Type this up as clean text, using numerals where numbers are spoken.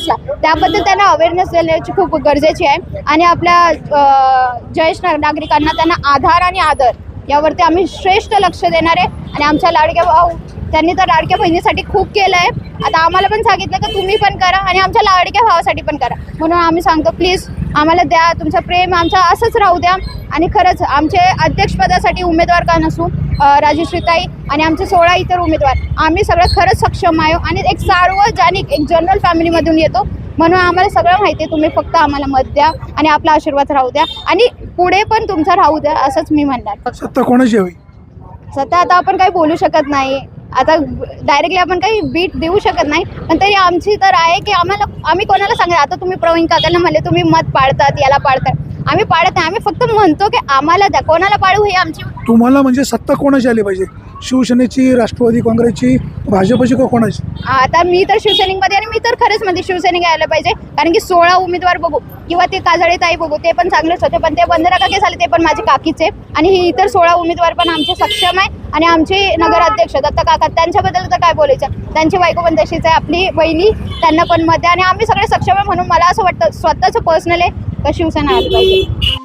पोहोचला, त्याबद्दल त्यांना अवेअरनेस देण्याची खूप गरजेची आहे. आणि आपल्या ज्येष्ठ नागरिकांना त्यांना आधार आणि आदर यावरती आम्ही श्रेष्ठ लक्ष देणार आहे. आणि आमच्या लाडक्या भाऊ त्यांनी तर लाडक्या बहिणीसाठी खूप केलं आहे, आता आम्हाला पण सांगितलं की तुम्ही पण करा आणि आमच्या लाडक्या भावासाठी पण करा. म्हणून आम्ही सांगतो प्लीज आम्हाला द्या, तुमचं प्रेम आमचं असंच राहू द्या. आणि खरंच आमचे अध्यक्षपदासाठी उमेदवार का नसू राजश्रीताई आणि आमचे 16 इतर उमेदवार, आम्ही सगळं खरंच सक्षम आहे आणि एक सार्वजनिक एक जनरल फॅमिलीमधून येतो. म्हणून आम्हाला सगळं माहिती आहे, तुम्ही फक्त आम्हाला मत द्या आणि आपला आशीर्वाद राहू द्या आणि पुढे पण तुमचा राहू द्या असंच मी म्हणणार. सत्ता कोणाची हवी? सध्या आता आपण काही बोलू शकत नाही, आता डायरेक्टली आपण काही बीट देऊ शकत नाही, पण तरी आमची तर आहे की आम्ही कोणाला सांगा. आता तुम्ही प्रवीण काकांना म्हणले तुम्ही मत पाळतात, याला पाळतात, आम्ही पाळत नाही, आम्ही फक्त म्हणतो की आम्हाला द्या, कोणाला पाळू हे आमची. तुम्हाला म्हणजे सत्ता कोणाची आली पाहिजे? शिवसेनेची, राष्ट्रवादी काँग्रेसची, भाजपची का कोणाची? आता मी तर शिवसैनिकमध्ये आणि मी तर खरंच मध्ये शिवसैनिक यायला पाहिजे, कारण की 16 उमेदवार बघू किंवा ते काजळे ताई बघू, ते पण चांगलेच होते, पण ते बंधना काके झाले ते पण माझे काकीचे. आणि ही इतर 16 उमेदवार पण आमचे सक्षम आहे. आणि आमचे नगराध्यक्ष दत्त काका, त्यांच्याबद्दल तर काय बोलायचं, त्यांची बायको पण तशीच आहे, आपली बहिणी, त्यांना पण मत आहे आणि आम्ही सगळे सक्षम आहे. म्हणून मला असं वाटतं स्वतःचं पर्सनल आहे का शिवसेना आली पाहिजे.